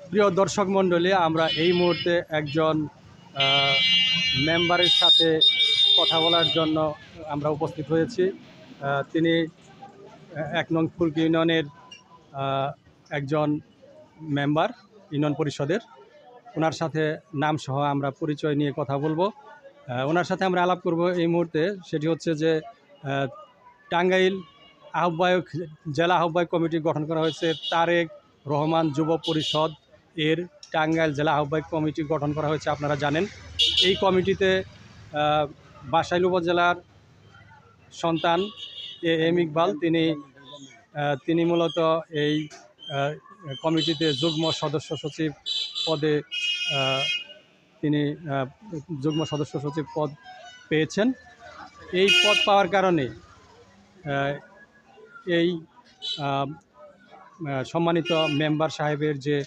প্রিয় দর্শক মণ্ডলী, আমরা এই মুহূর্তে একজন মেম্বারের সাথে কথা বলার জন্য আমরা উপস্থিত হয়েছি। তিনি ১ নং ফুলকি ইউনিয়নের একজন মেম্বার, ইউনিয়ন পরিষদের। ওনার সাথে নামসহ আমরা পরিচয় নিয়ে কথা বলবো। ওনার সাথে আমরা আলাপ করব এই মুহূর্তে। সেটি হচ্ছে যে টাঙ্গাইল আহ্বায়ক, জেলা আহ্বায়ক কমিটি গঠন করা হয়েছে। তারেক রহমান যুব পরিষদ এর টাঙ্গাইল জেলা আহ্বায়ক কমিটি গঠন করা হয়েছে, আপনারা জানেন। এই কমিটিতে বাসাইল উপজেলার সন্তান এম ইকবাল, তিনি মূলত এই কমিটিতে যুগ্ম সদস্য সচিব পদে তিনি যুগ্ম সদস্য সচিব পদ পেয়েছেন। এই পদ পাওয়ার কারণে এই সম্মানিত মেম্বার সাহেবের যে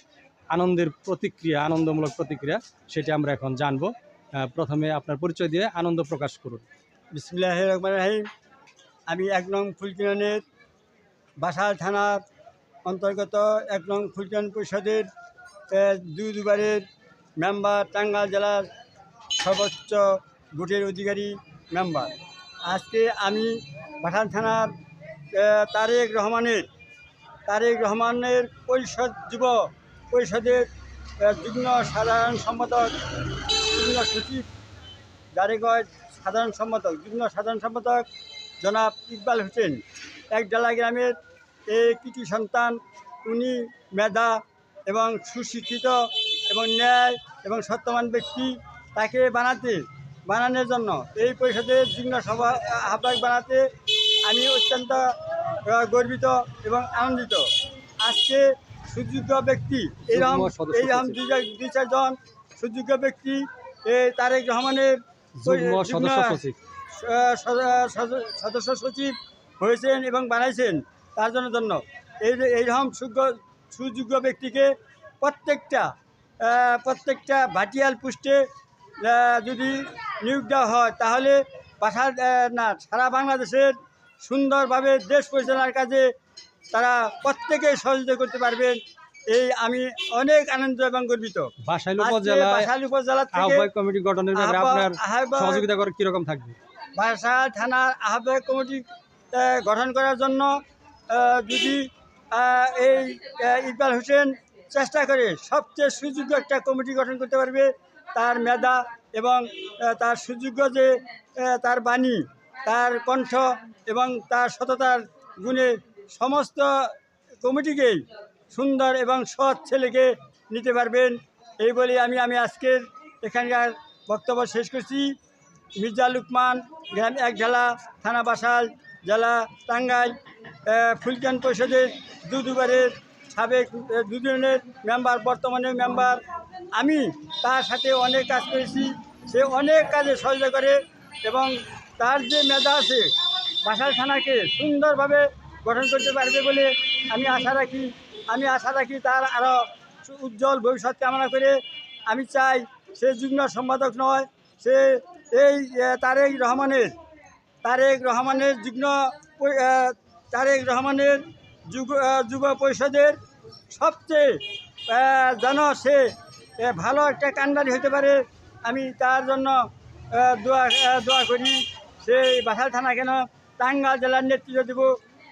আনন্দমূলক প্রতিক্রিয়া, সেটি আমরা এখন জানব। প্রথমে আপনার পরিচয় দিয়ে আনন্দ প্রকাশ করুন। বিসমিল্লাহির রহমানির রহিম। আমি ১ নং ফুলকি ইউনিয়নের বাসাইল থানার অন্তর্গত ১ নং ফুলকি ইউনিয়ন পরিষদের দুবারের মেম্বার, টাঙ্গাইল জেলার সর্বোচ্চ ভোটের অধিকারী মেম্বার। আজকে আমি বাসাইল থানার তারেক রহমানের যুব পরিষদের যুগ্ম সাধারণ সম্পাদক, যুগ্ম সচিব যারে কয় যুগ্ম সাধারণ সম্পাদক জনাব ইকবাল হোসেন। এক ডালা গ্রামের এই কৃতি সন্তান। উনি মেধা এবং সুশিক্ষিত এবং ন্যায় এবং সত্যবান ব্যক্তি। তাকে বানানোর জন্য এই পরিষদের যুগ্ম আহ্বায়ক বানাতে আমি অত্যন্ত গর্বিত এবং আনন্দিত। আজকে সুযোগ্য ব্যক্তি এইরকম দুই চারজন সুযোগ্য ব্যক্তি তারেক রহমানের সদস্য সচিব হয়েছেন এবং বানাইছেন। তার জন্য এইরকম সুযোগ্য ব্যক্তিকে প্রত্যেকটা ভাটিয়াল পোস্টে যদি নিয়োগ দেওয়া হয়, তাহলে সারা বাংলাদেশের সুন্দরভাবে দেশ পরিচালনার কাজে তারা প্রত্যেকেই সহযোগিতা করতে পারবেন। আমি অনেক আনন্দ এবং গর্বিত। বাসাইল উপজেলা আহ্বায়ক কমিটি গঠনের ব্যাপারে আপনার সহযোগিতা করে কিরকম থাকবে? বাসাইল থানার আহ্বায়ক কমিটি গঠন করার জন্য যদি এই ইকবাল হোসেন চেষ্টা করে সবচেয়ে সুযোগ্য একটা কমিটি গঠন করতে পারবে। তার মেধা এবং তার সুযোগ্য যে তার বাণী, তার কণ্ঠ এবং তার সততার গুণে সমস্ত কমিটিকেই সুন্দর এবং সৎ ছেলেকে নিতে পারবেন। এই বলে আমি আজকের এখানকার বক্তব্য শেষ করছি। মির্জা লুকমান, গ্রাম ১ জেলা, থানা বাসাইল, জেলা টাঙ্গাইল, ফুলকি ইউনিয়ন পরিষদের দুবারের সাবেক দুজনের মেম্বার, বর্তমানে মেম্বার। আমি তার সাথে অনেক কাজ করেছি। সে অনেক কাজে সহযোগিতা করে এবং তার যে মেধা আছে বাসাইল থানাকে সুন্দরভাবে গঠন করতে পারবে বলে আমি আশা রাখি। তার আরও উজ্জ্বল ভবিষ্যৎ কামনা করে আমি চাই সে যুগ্ম সম্পাদক নয়, সে এই তারেক রহমানের যুব পরিষদের সবচেয়ে যেন সে ভালো একটা কান্ডারি হতে পারে। আমি তার জন্য দোয়া করি। সে বাসাইল থানা কেন টাঙ্গাইল জেলার নেতৃত্ব দেব,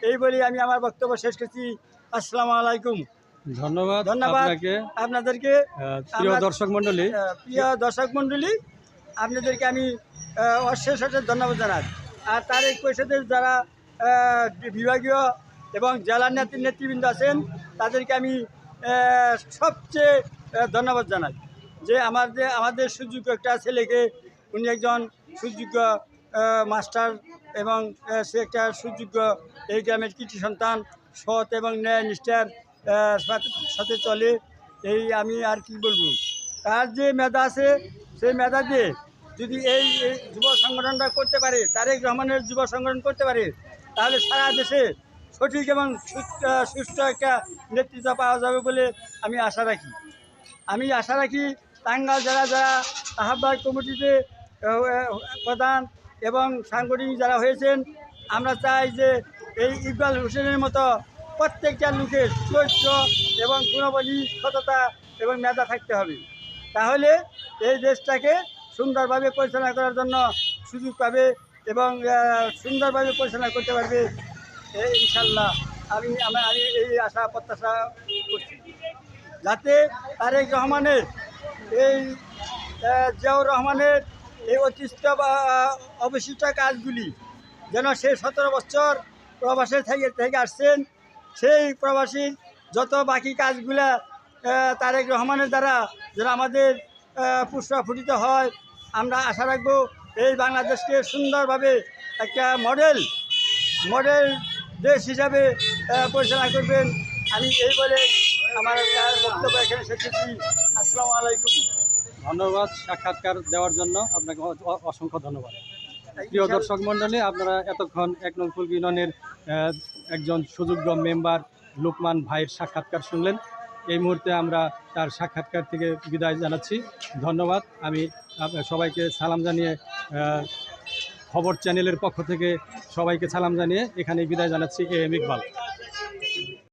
এই বলে আমি আমার বক্তব্য শেষ করছি। আসসালামু আলাইকুম। ধন্যবাদ আপনাদেরকে। প্রিয় দর্শক মণ্ডলী, আপনাদেরকে আমি অশেষ ধন্যবাদ জানাই। আর তারেক পরিষদের যারা বিভাগীয় এবং জেলার নেতৃবৃন্দ আছেন, তাদেরকে আমি সবচেয়ে ধন্যবাদ জানাই যে আমাদের সুযোগ্য একটা ছেলেকে, উনি একজন সুযোগ্য মাস্টার এবং সে একটা সুযোগ্য এই গ্রামের কৃতি সন্তান, সৎ এবং ন্যায় নিষ্ঠার সাথে চলে। আমি আর কি বলবো, তার যে মেধা আছে সেই মেধা দিয়ে যদি এই যুব সংগঠনটা করতে পারে, তারেক রহমানের যুব সংগঠন করতে পারে, তাহলে সারা দেশে সঠিক এবং সুষ্ঠু একটা নেতৃত্ব পাওয়া যাবে বলে আমি আশা রাখি। টাঙ্গাইল জেলা যারা আহ্বায়ক কমিটিতে প্রধান এবং সাংগঠনিক যারা হয়েছেন, আমরা চাই যে এই ইকবাল হোসেনের মতো প্রত্যেকটা লোকের চরিত্র এবং গুণাবলী সততা এবং মেধা থাকতে হবে। তাহলে এই দেশটাকে সুন্দরভাবে পরিচালনা করার জন্য সুযোগ পাবে এবং সুন্দরভাবে পরিচালনা করতে পারবে ইনশাল্লাহ। আমি এই আশা প্রত্যাশা করছি, যাতে তারেক রহমানের এই জিয়াউর রহমানের এই অতিষ্ঠ বা অবশিষ্ট কাজগুলি যেন সে 17 বছর প্রবাসে থেকে আসছেন, সেই প্রবাসীর যত বাকি কাজগুলা তারেক রহমানের দ্বারা যেন আমাদের পুষ্পাফুটিত হয়। আমরা আশা রাখবো এই বাংলাদেশকে সুন্দরভাবে একটা মডেল দেশ হিসাবে পরিচালনা করবেন। আমি এই বলে আমার বক্তব্য এখানে শেষ করছি। আসসালামু আলাইকুম। ধন্যবাদ সাক্ষাৎকার দেওয়ার জন্য আপনাকে অসংখ্য ধন্যবাদ। প্রিয় দর্শক মণ্ডলী, আপনারা এতক্ষণ 1 নং ফুলকি ইউনিয়নের একজন সুযোগ্য মেম্বার লোকমান ভাইয়ের সাক্ষাৎকার শুনলেন। এই মুহূর্তে আমরা তার সাক্ষাৎকার থেকে বিদায় জানাচ্ছি। ধন্যবাদ। আমি সবাইকে সালাম জানিয়ে খবর চ্যানেলের পক্ষ থেকে সবাইকে সালাম জানিয়ে এখানে বিদায় জানাচ্ছি। AM ইকবাল।